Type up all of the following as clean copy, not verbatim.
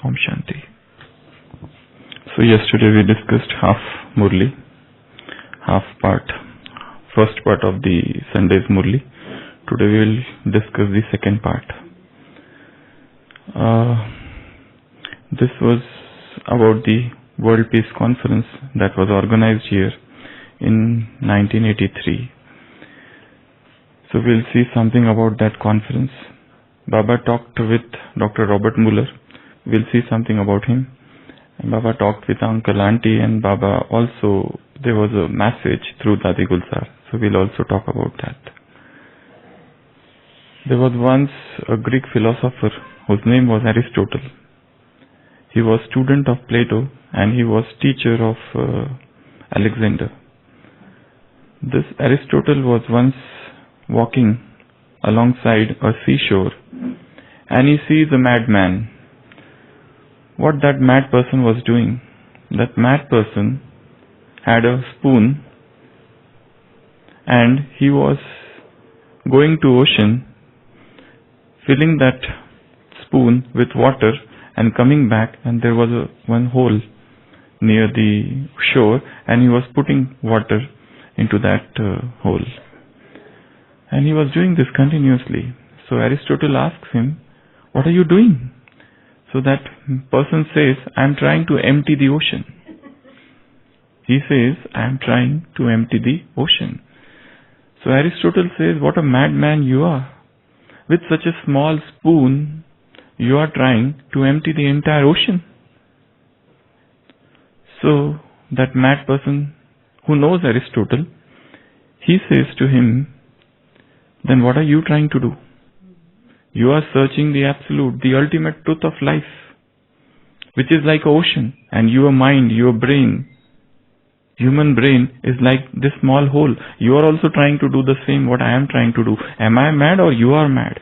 Om Shanti. So yesterday we discussed half Murli, first part of the Sunday's Murli. Today we will discuss the second part. This was about the World Peace Conference that was organized here in 1983. So we'll see something about that conference. Baba talked with Dr. Robert Muller. We'll see something about him. And Baba talked with Uncle Auntie, and Baba also, there was a message through Dadi Gulzar. So we'll also talk about that. There was once a Greek philosopher whose name was Aristotle. He was student of Plato and he was teacher of Alexander. This Aristotle was once walking alongside a seashore and he sees a madman. What that mad person was doing, that mad person had a spoon and he was going to ocean, filling that spoon with water and coming back, and there was one hole near the shore and he was putting water into that hole. And he was doing this continuously. So Aristotle asks him, "What are you doing?" So that person says, "I am trying to empty the ocean." He says, "I am trying to empty the ocean." So Aristotle says, "What a madman you are. With such a small spoon, you are trying to empty the entire ocean." So that mad person who knows Aristotle, he says to him, "Then what are you trying to do? You are searching the absolute, the ultimate truth of life, which is like ocean, and your mind, your brain, human brain is like this small hole. You are also trying to do the same what I am trying to do. Am I mad or you are mad?"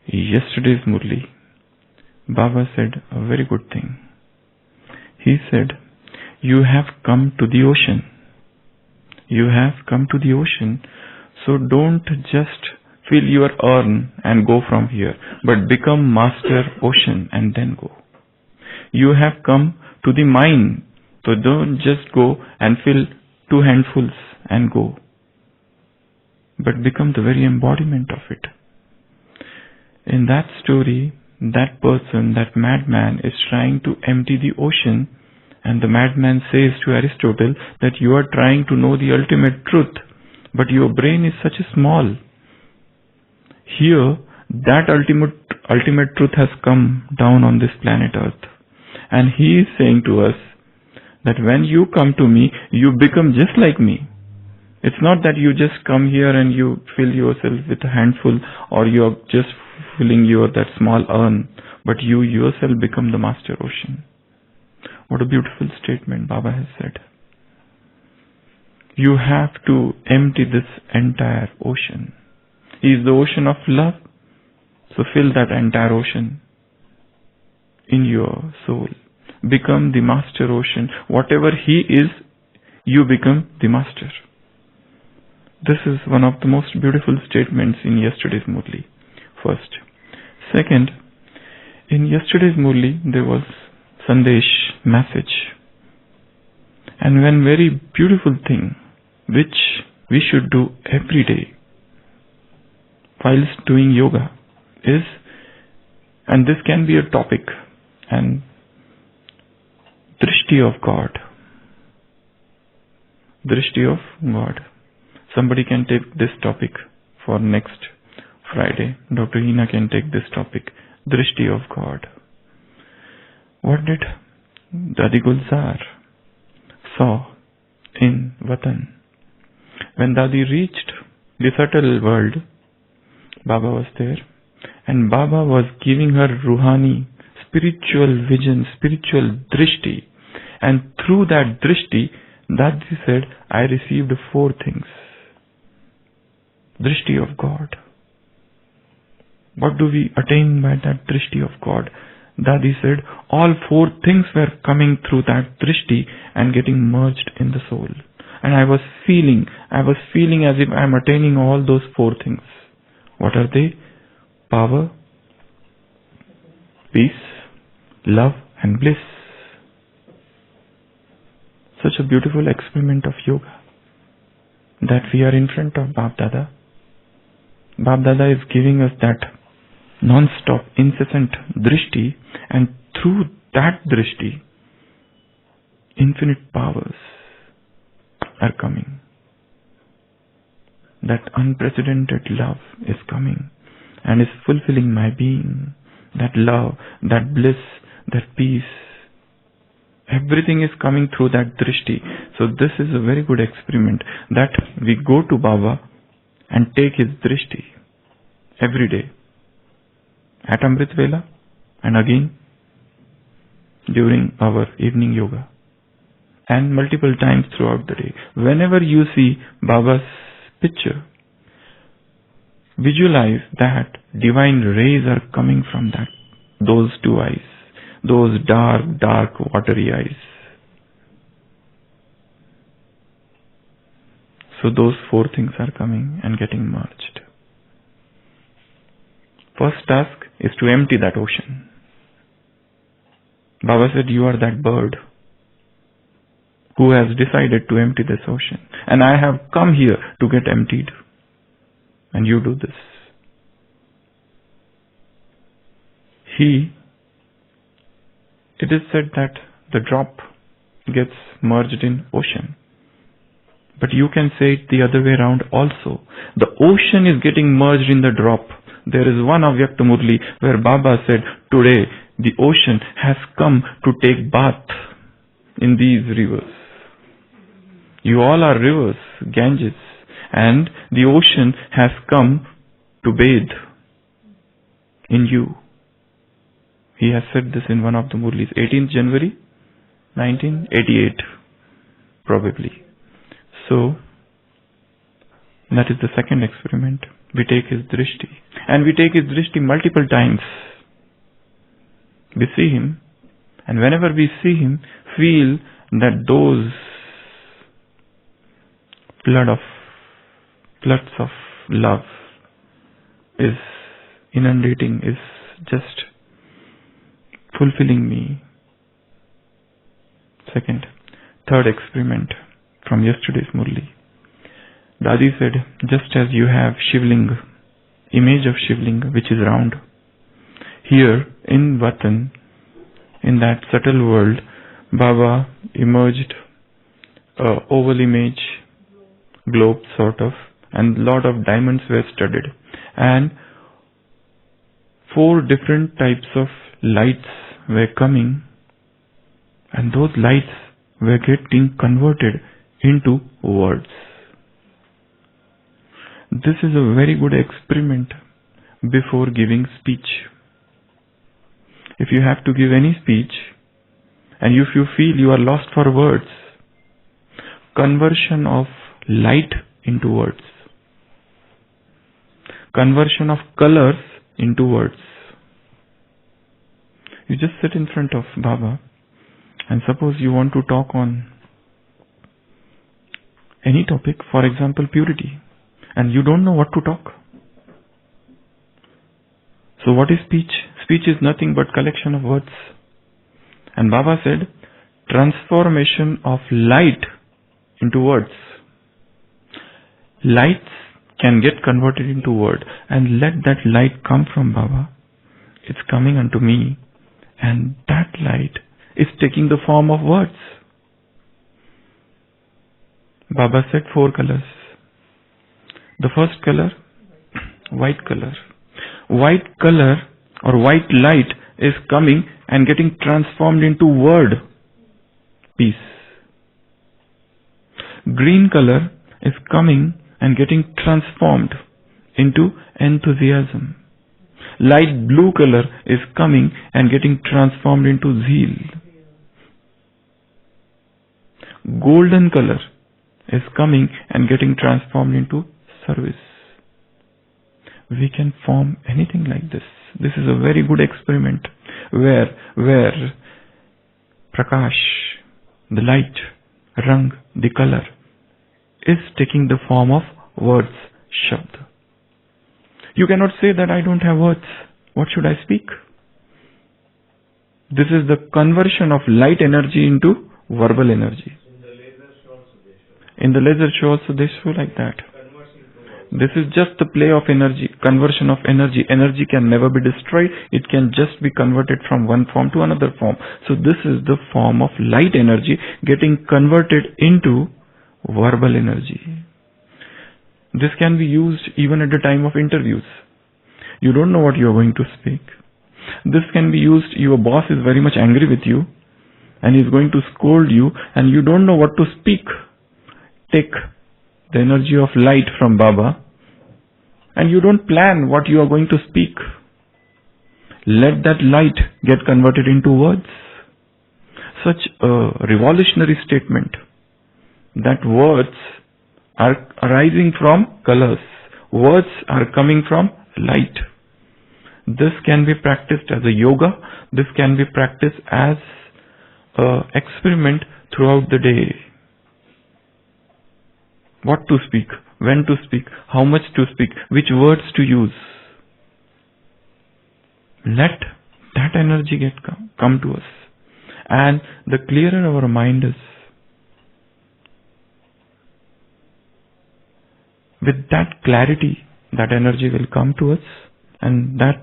Yesterday's Murli, Baba said a very good thing. He said, "You have come to the ocean. You have come to the ocean. So don't just fill your urn and go from here, but become master ocean and then go. You have come to the mine, so don't just go and fill 2 handfuls and go, but become the very embodiment of it." In that story, that person, that madman, is trying to empty the ocean, and the madman says to Aristotle that you are trying to know the ultimate truth, but your brain is such a small. Here, that ultimate truth has come down on this planet Earth. And he is saying to us that when you come to me, you become just like me. It's not that you just come here and you fill yourself with a handful, or you are just filling that small urn, but you yourself become the master ocean. What a beautiful statement Baba has said. You have to empty this entire ocean. He is the ocean of love, so fill that entire ocean in your soul. Become the master ocean. Whatever he is, you become the master. This is one of the most beautiful statements in yesterday's Murli. First. Second, in yesterday's Murli, there was Sandesh message. And one very beautiful thing which we should do every day whilst doing yoga is, and this can be a topic, and Drishti of God. Drishti of God. Somebody can take this topic for next Friday. Dr. Hina can take this topic, Drishti of God. What did Dadi Gulzar saw in Vatan? When Dadi reached the subtle world, Baba was there, and Baba was giving her Ruhani, spiritual vision, spiritual drishti. And through that drishti, Dadi said, "I received 4 things. Drishti of God." What do we attain by that drishti of God? Dadi said, all 4 things were coming through that drishti and getting merged in the soul. And I was feeling as if I am attaining all those 4 things. What are they? Power, peace, love and bliss. Such a beautiful experiment of yoga that we are in front of Bap Dada. Bap Dada is giving us that non-stop, incessant drishti, and through that drishti, infinite powers are coming. That unprecedented love is coming and is fulfilling my being. That love, that bliss, that peace, everything is coming through that drishti. So this is a very good experiment that we go to Baba and take his drishti every day at Amrit Vela and again during our evening yoga and multiple times throughout the day. Whenever you see Baba's picture, visualize that divine rays are coming from those two eyes, those dark, watery eyes. So those four things are coming and getting merged. First task is to empty that ocean. Baba said, you are that bird who has decided to empty this ocean. And I have come here to get emptied. And you do this. It is said that the drop gets merged in ocean. But you can say it the other way around also. The ocean is getting merged in the drop. There is one Avyakta Murli where Baba said, today the ocean has come to take bath in these rivers. You all are rivers, Ganges, and the ocean has come to bathe in you. He has said this in one of the Murlis, 18th January 1988, probably. So, that is the second experiment. We take his drishti. And we take his drishti multiple times. We see him, and whenever we see him, feel that those floods of love is inundating, is just fulfilling me. Third experiment from yesterday's Murli. Dadi said, just as you have Shivling, image of Shivling which is round, here in Vatan, in that subtle world, Baba emerged a oval image, globe sort of, and lot of diamonds were studded. And 4 different types of lights were coming, and those lights were getting converted into words. This is a very good experiment before giving speech. If you have to give any speech, and if you feel you are lost for words, conversion of light into words, conversion of colors into words. You just sit in front of Baba, and suppose you want to talk on any topic, for example purity, and you don't know what to talk. So what is speech? Speech is nothing but collection of words. And Baba said, transformation of light into words. Lights can get converted into word, and let that light come from Baba. It's coming unto me, and that light is taking the form of words. Baba said 4 colors. The first color, white color. White color or white light is coming and getting transformed into word, peace. Green color is coming and getting transformed into enthusiasm. Light blue color is coming and getting transformed into zeal. Golden color is coming and getting transformed into service. We can form anything like this. This is a very good experiment where Prakash, the light, Rang, the color, is taking the form of words, Shabd. You cannot say that I don't have words. What should I speak? This is the conversion of light energy into verbal energy. In the laser show also they show like that. This is just the play of energy, conversion of energy. Energy can never be destroyed. It can just be converted from one form to another form. So this is the form of light energy getting converted into verbal energy. This can be used even at the time of interviews. You don't know what you are going to speak. This can be used, your boss is very much angry with you and is going to scold you and you don't know what to speak. Take the energy of light from Baba and you don't plan what you are going to speak. Let that light get converted into words. Such a revolutionary statement that words are arising from colors. Words are coming from light. This can be practiced as a yoga. This can be practiced as an experiment throughout the day. What to speak, when to speak, how much to speak, which words to use. Let that energy come to us. And the clearer our mind is, with that clarity, that energy will come to us and that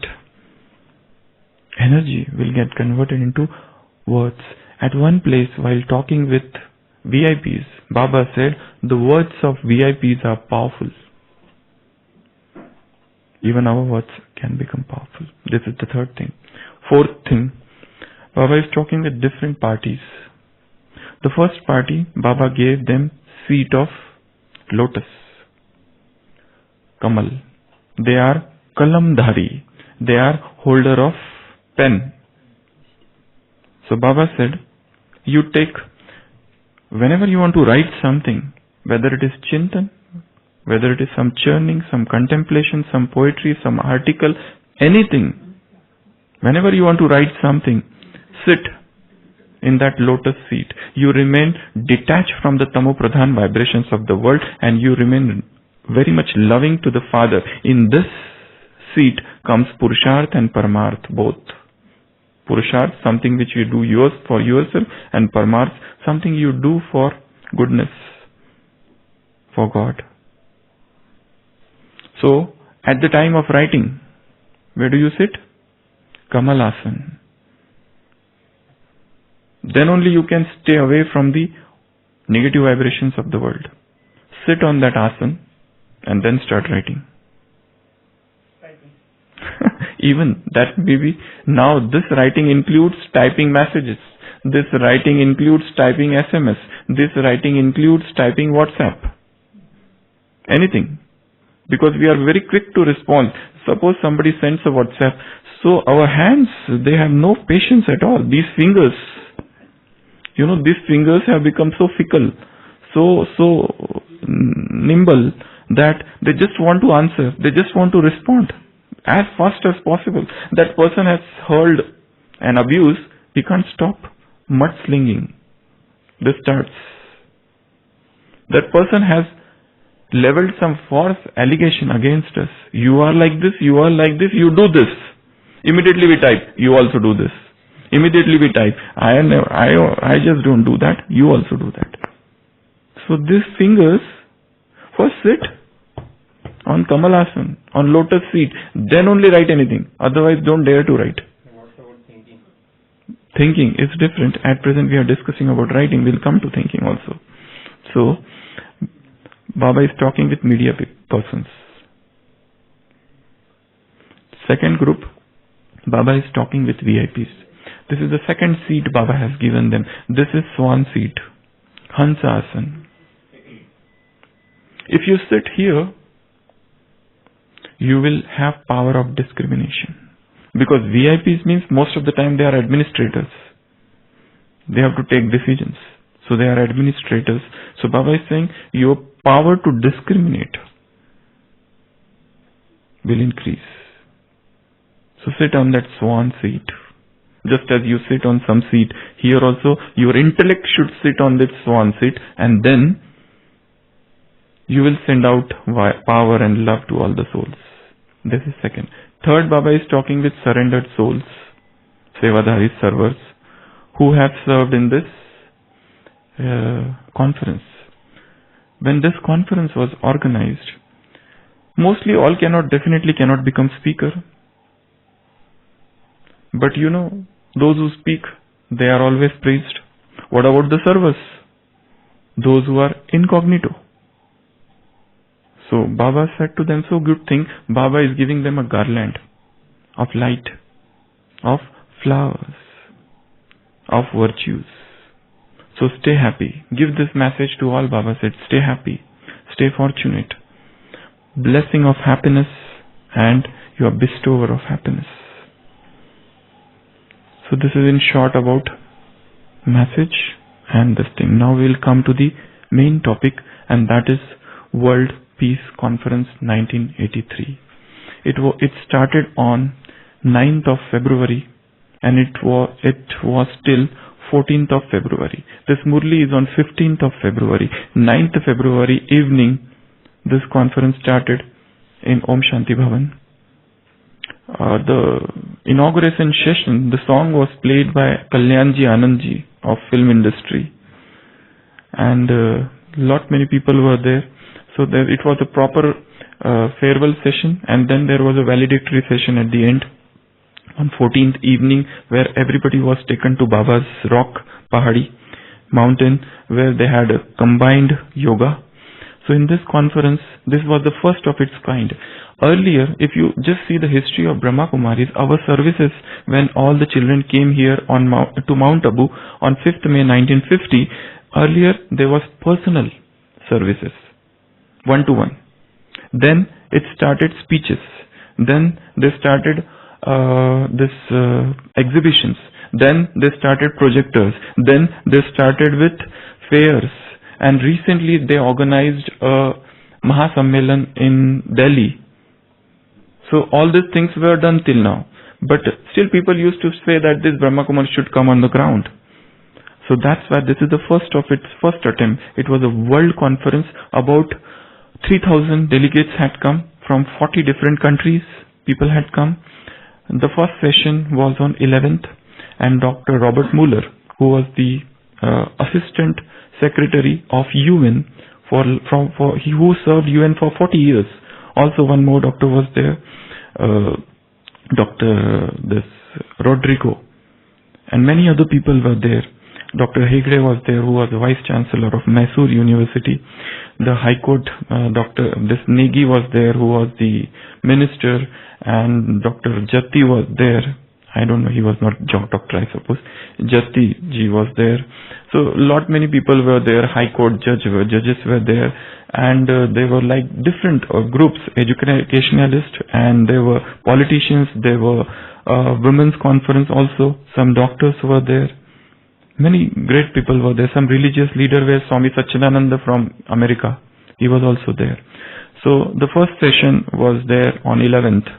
energy will get converted into words. At one place, while talking with VIPs, Baba said, the words of VIPs are powerful. Even our words can become powerful. This is the third thing. Fourth thing, Baba is talking with different parties. The first party, Baba gave them seat of lotus, Kamal. They are Kalamdhari. They are holder of pen. So Baba said, you take, whenever you want to write something, whether it is Chintan, whether it is some churning, some contemplation, some poetry, some article, anything, whenever you want to write something, sit in that lotus seat. You remain detached from the tamopradhan vibrations of the world and you remain very much loving to the Father. In this seat comes Purusharth and Paramarth both. Purusharth, something which you do yours for yourself, and Paramarth, something you do for goodness, for God. So, at the time of writing, where do you sit? Kamalasana. Then only you can stay away from the negative vibrations of the world. Sit on that asana and then start writing. Even that maybe now this writing includes typing messages. This writing includes typing SMS. This writing includes typing WhatsApp. Anything. Because we are very quick to respond. Suppose somebody sends a WhatsApp. So our hands, they have no patience at all. These fingers, these fingers have become so fickle, so nimble that they just want to answer. They just want to respond as fast as possible. That person has hurled an abuse. We can't stop mudslinging. This starts. That person has leveled some false allegation against us. You are like this, you are like this, you do this. Immediately we type, you also do this. Immediately we type, I just don't do that, you also do that. So these fingers, first sit on Kamalasana, on lotus seat, then only write anything. Otherwise don't dare to write. What about thinking? Thinking is different. At present we are discussing about writing. We'll come to thinking also. So, Baba is talking with media persons. Second group, Baba is talking with VIPs. This is the second seat Baba has given them. This is Swan seat, Hansa Asana. If you sit here, you will have power of discrimination. Because VIPs means most of the time they are administrators. They have to take decisions. So they are administrators. So Baba is saying your power to discriminate will increase. So sit on that swan seat. Just as you sit on some seat, here also your intellect should sit on that swan seat, and then you will send out power and love to all the souls. This is second. Third, Baba is talking with surrendered souls. Sevadhari servers who have served in this conference. When this conference was organized, mostly all definitely cannot become speaker. But those who speak, they are always praised. What about the servers? Those who are incognito. So Baba said to them, so good thing, Baba is giving them a garland of light, of flowers, of virtues. So stay happy. Give this message to all. Baba said, stay happy, stay fortunate. Blessing of happiness and you are bestower of happiness. So this is in short about message and this thing. Now we will come to the main topic, and that is World Peace Conference 1983. It started on 9th of February and it was till 14th of February. This Murli is on 15th of February. 9th February evening, this conference started in Om Shanti Bhavan. The inauguration session, the song was played by Kalyanji Anandji of film industry, and many people were there. So it was a proper farewell session, and then there was a valedictory session at the end on 14th evening, where everybody was taken to Baba's rock, Pahadi mountain, where they had a combined yoga. So in this conference, this was the first of its kind. Earlier, if you just see the history of Brahma Kumaris, our services, when all the children came here to Mount Abu on 5th May 1950, earlier there was personal services, one-to-one. Then it started speeches. Then they started exhibitions. Then they started projectors. Then they started with fairs. And recently they organized a Mahasammelan in Delhi. So all these things were done till now. But still people used to say that this Brahma Kumaris should come on the ground. So that's why this is the first of its first attempt. It was a world conference. About 3,000 delegates had come from 40 different countries. People had come. The first session was on 11th, and Dr. Robert Mueller, who was the Assistant Secretary of UN who served UN for 40 years. Also one more doctor was there, Dr. Rodrigo, and many other people were there. Dr. Hegde was there, who was the Vice Chancellor of Mysore University. The High Court, Negi was there, who was the Minister, and Dr. Jatti was there. I don't know, he was not doctor, I suppose. Jatti ji was there. So many people were there. High Court judges were there, and they were like different groups, educationalists, and there were politicians. There were women's conference also. Some doctors were there. Many great people were there. Some religious leader were Swami Satchidananda from America. He was also there. So the first session was there on 11th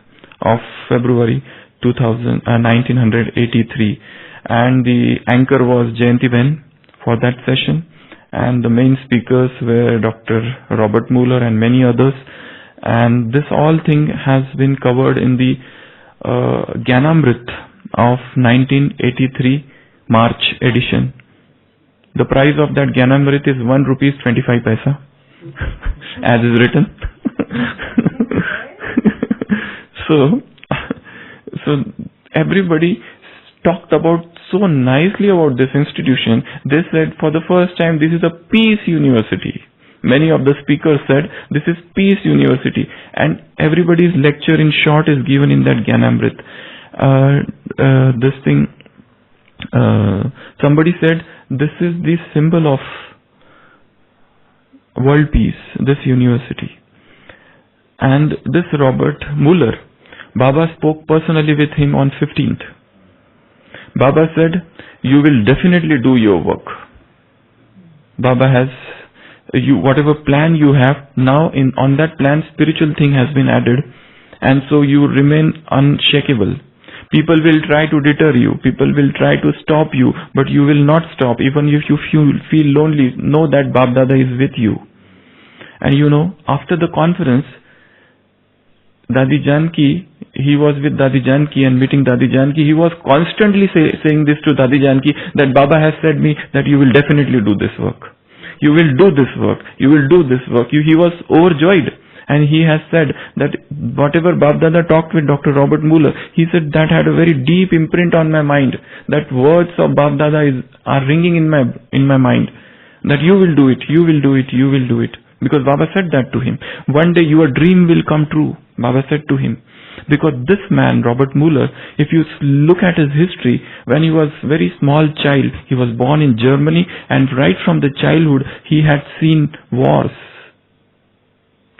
of February 1983, and the anchor was Jayanti Ben for that session, and the main speakers were Dr. Robert Mueller and many others. And this all thing has been covered in the Gyanamrit of 1983 March edition. The price of that Gyanamrit is 1 rupees 25 paisa, as is written. So everybody talked about so nicely about this institution. They said for the first time, this is a peace university. Many of the speakers said this is peace university, and everybody's lecture in short is given in that Gyanamrit. Somebody said this is the symbol of world peace, this university. And this Robert Mueller, Baba spoke personally with him on 15th. Baba said, you will definitely do your work. Baba has, whatever plan you have, now on that plan spiritual thing has been added, and so you remain unshakable. People will try to deter you, people will try to stop you, but you will not stop. Even if you feel lonely, know that Bab Dada is with you. And after the conference, Dadi Janki he was with Dadi Janki and meeting Dadi Janki, he was constantly saying this to Dadi Janki, that Baba has said me that you will definitely do this work. You will do this work. You will do this work. He was overjoyed. And he has said that whatever Bab Dada talked with Dr. Robert Muller, he said that had a very deep imprint on my mind. That words of Bab Dada are ringing in my mind. That you will do it, you will do it, you will do it. Because Baba said that to him. One day your dream will come true, Baba said to him. Because this man, Robert Muller, if you look at his history, when he was very small child, he was born in Germany, and right from the childhood he had seen wars.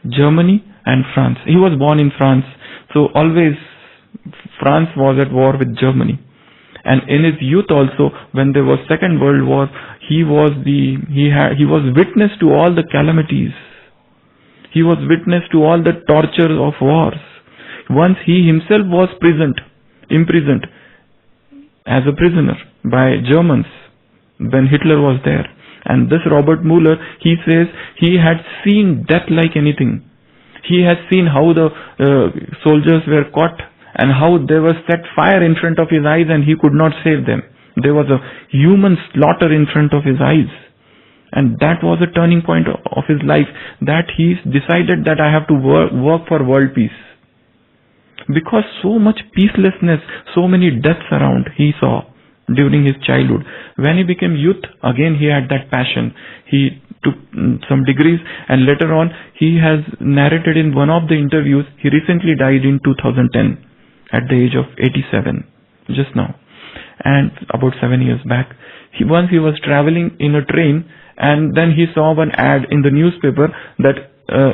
Germany and France. He was born in France, so always France was at war with Germany. And in his youth also, when there was Second World War, he was witness to all the calamities. He was witness to all the torture of wars. Once he himself was imprisoned as a prisoner by Germans when Hitler was there. And this Robert Muller, he says he had seen death like anything. He has seen how the soldiers were caught and how they were set fire in front of his eyes and he could not save them. There was a human slaughter in front of his eyes. And that was a turning point of his life, that he decided that I have to work for world peace. Because so much peacelessness, so many deaths around he saw during his childhood. When he became youth, again he had that passion. He took some degrees, and later on he has narrated in one of the interviews, he recently died in 2010 at the age of 87, just now, and about 7 years back. Once he was traveling in a train, and then he saw one ad in the newspaper that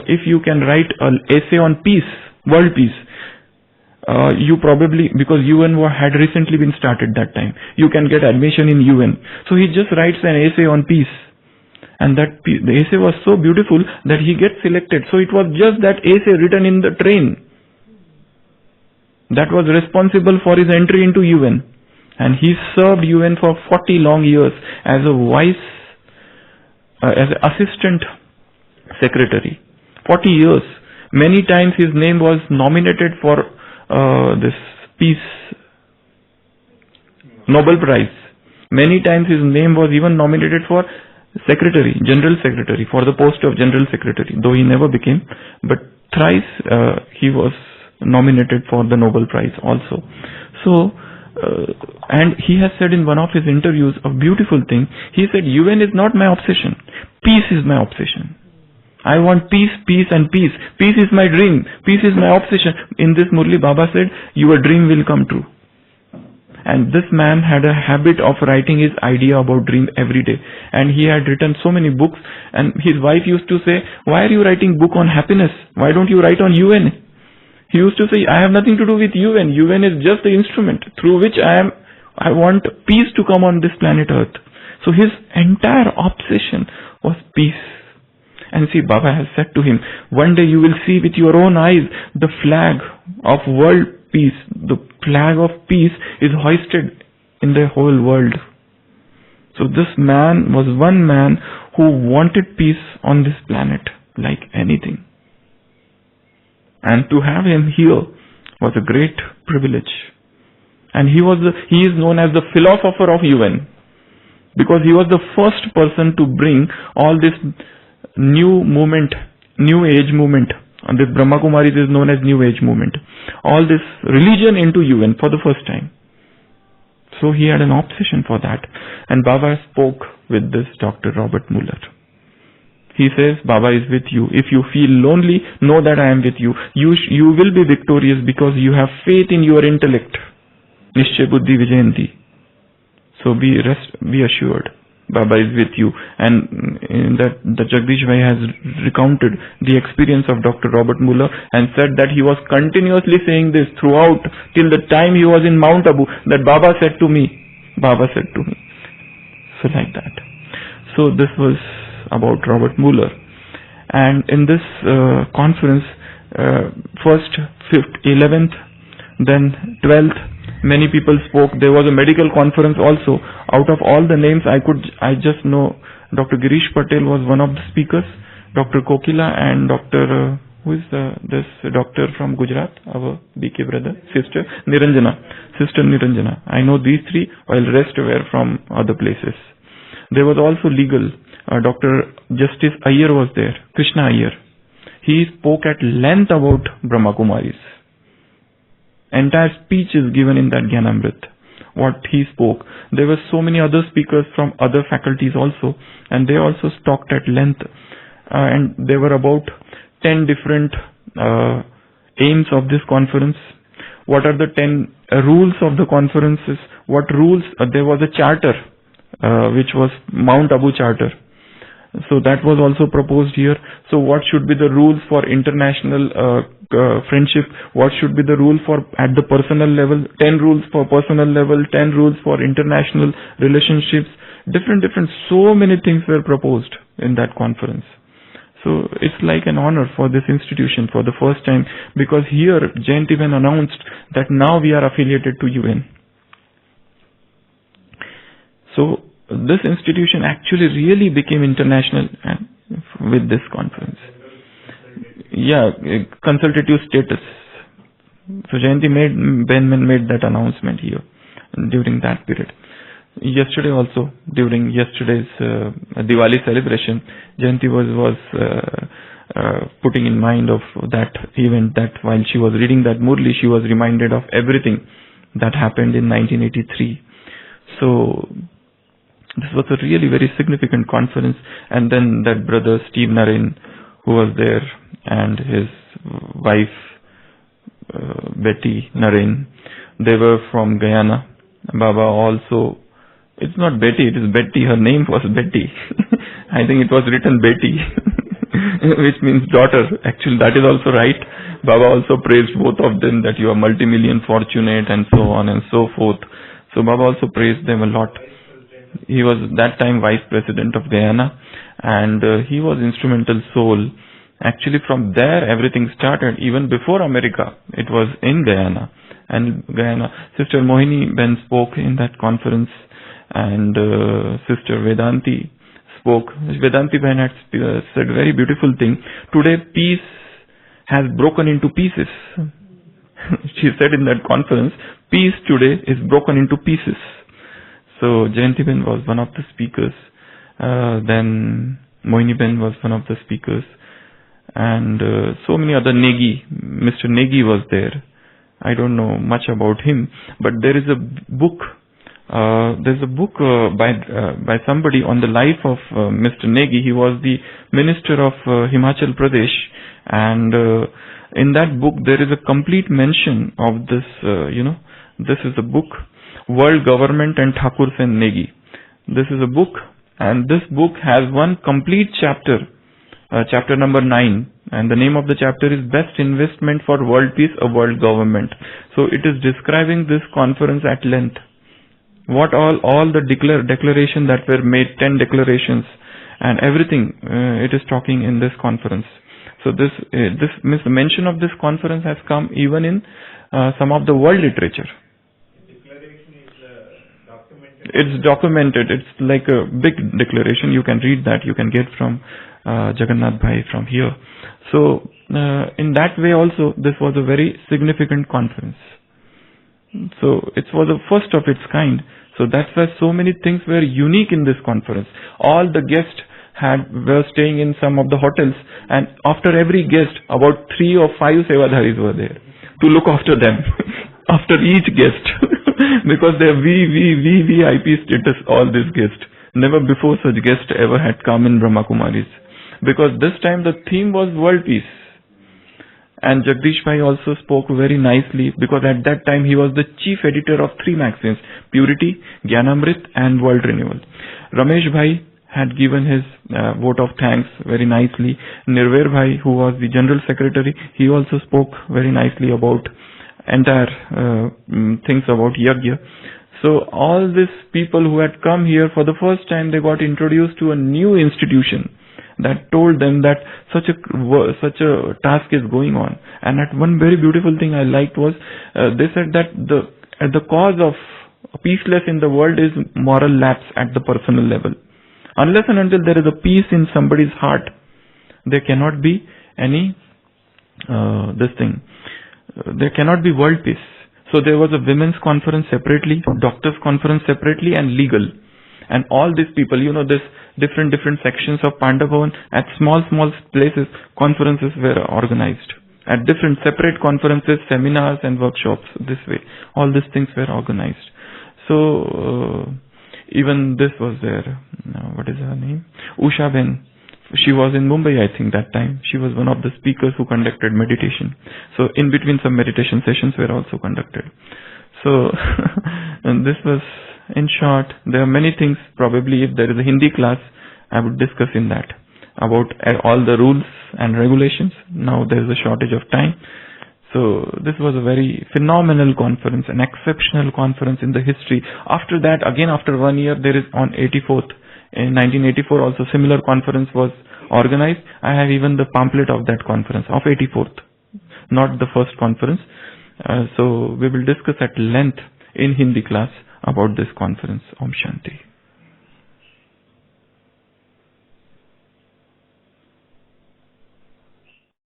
if you can write an essay on peace, world peace, you probably, because UN had recently been started that time, you can get admission in UN. So he just writes an essay on peace. And the essay was so beautiful that he gets selected. So it was just that essay written in the train that was responsible for his entry into UN. And he served UN for 40 long years as as an assistant secretary. 40 years. Many times his name was nominated for this peace Nobel Prize. Many times his name was even nominated for General Secretary, for the post of General Secretary, though he never became, but thrice he was nominated for the Nobel Prize also. So, and he has said in one of his interviews a beautiful thing. He said, UN is not my obsession. Peace is my obsession. I want peace, peace and peace. Peace is my dream. Peace is my obsession. In this Murli, Baba said, your dream will come true. And this man had a habit of writing his idea about dream every day. And he had written so many books. And his wife used to say, why are you writing book on happiness? Why don't you write on UN? He used to say, I have nothing to do with UN. UN is just the instrument through which I want peace to come on this planet Earth. So his entire obsession was peace. And see, Baba has said to him, one day you will see with your own eyes the flag of world peace. The flag of peace is hoisted in the whole world. So this man was one man who wanted peace on this planet like anything. And to have him here was a great privilege. And he is known as the philosopher of UN, because he was the first person to bring all this new age movement, and this Brahma Kumaris is known as new age movement, all this religion into UN for the first time. So he had an obsession for that. And Baba spoke with this Dr. Robert Muller. He says, Baba is with you. If you feel lonely, know that I am with you. You will be victorious because you have faith in your intellect. Nishchay buddhi vijayanti. So be assured. Baba is with you. And the Jagdish Bhai has recounted the experience of Dr. Robert Muller and said that he was continuously saying this throughout till the time he was in Mount Abu, that Baba said to me. So like that. So this was about Robert Muller. And in this conference, first, 5th, 11th, then 12th, many people spoke. There was a medical conference also. Out of all the names I just know Dr. Girish Patel was one of the speakers, Dr. Kokila and Dr. who is this doctor from Gujarat, our BK brother, sister Niranjana. I know these three, while rest were from other places. There was also legal. Dr. Justice Iyer was there, Krishna Iyer. He spoke at length about Brahma Kumaris. Entire speech is given in that Gyanamrit, what he spoke. There were so many other speakers from other faculties also, and they also talked at length. And there were about 10 different aims of this conference. What are the 10 rules of the conferences? What rules? There was a charter, which was Mount Abu Charter. So that was also proposed here. So what should be the rules for international friendship? What should be the rule for at the personal level? 10 rules for personal level, 10 rules for international relationships. Different, so many things were proposed in that conference. So it's like an honor for this institution for the first time, because here Jayantiben announced that now we are affiliated to UN. So this institution actually really became international with this conference. Yeah, consultative status. So Jayantiben made that announcement here during that period. Yesterday also, during yesterday's Diwali celebration, Jayanti was putting in mind of that event, that while she was reading that Murli, she was reminded of everything that happened in 1983. So this was a really very significant conference. And then that brother Steve Naren, who was there, and his wife Betty Naren, they were from Guyana. Baba also, it's not Betty, it is Betty, her name was Betty. I think it was written Betty, which means daughter. Actually, that is also right. Baba also praised both of them, that you are multi-million fortunate and so on and so forth. So Baba also praised them a lot. He was that time Vice President of Guyana, and he was instrumental soul. Actually, from there everything started. Even before America, it was in Guyana. And Guyana, Sister Mohini Ben spoke in that conference, and Sister Vedanti spoke. Vedanti Ben had said a very beautiful thing. Today peace has broken into pieces. She said in that conference, peace today is broken into pieces. So Jayanti Ben was one of the speakers. Then Mohini Ben was one of the speakers. And so many other. Mr. Negi was there. I don't know much about him, but there is a book. There's a book by somebody on the life of Mr. Negi. He was the minister of Himachal Pradesh, and in that book there is a complete mention of this. This is a book, World Government and Thakur Sen Negi. This is a book, and this book has one complete chapter. Chapter number 9, and the name of the chapter is Best Investment for World Peace, a World Government. So it is describing this conference at length. What all the declaration that were made, 10 declarations and everything, it is talking in this conference. So this mention of this conference has come even in some of the world literature. Declaration is documented. It's documented. It's like a big declaration. You can read that. You can get from Jagannath Bhai from here. So in that way also, this was a very significant conference. So it was the first of its kind. So that's why so many things were unique in this conference. All the guests were staying in some of the hotels, and after every guest, about 3 or 5 sevadharis were there to look after them after each guest because they are VIP status, all these guests. Never before such guests ever had come in Brahma Kumaris. Because this time the theme was world peace. And Jagdish Bhai also spoke very nicely, because at that time he was the chief editor of 3 magazines, Purity, Gyanamrit and World Renewal. Ramesh Bhai had given his vote of thanks very nicely. Nirver Bhai, who was the general secretary, he also spoke very nicely about entire things about Yagya. So all these people who had come here for the first time, they got introduced to a new institution that told them that such a task is going on. And that one very beautiful thing I liked was they said that the cause of peaceless in the world is moral lapse at the personal level. Unless and until there is a peace in somebody's heart, there cannot be any this thing. There cannot be world peace. So there was a women's conference separately, doctors conference separately, and legal. And all these people, this different sections of Pandavavan at small places, conferences were organized. At different separate conferences, seminars and workshops, this way. All these things were organized. So, even this was there. What is her name? Usha Ben. She was in Mumbai, I think, that time. She was one of the speakers who conducted meditation. So, in between some meditation sessions were also conducted. So, and this was, in short, there are many things. Probably if there is a Hindi class, I would discuss in that about all the rules and regulations. Now there is a shortage of time. So this was a very phenomenal conference, an exceptional conference in the history. After that, again after 1 year, there is on 84th. In 1984 also similar conference was organized. I have even the pamphlet of that conference, of 84th, not the first conference. So we will discuss at length in Hindi class about this conference. Om Shanti.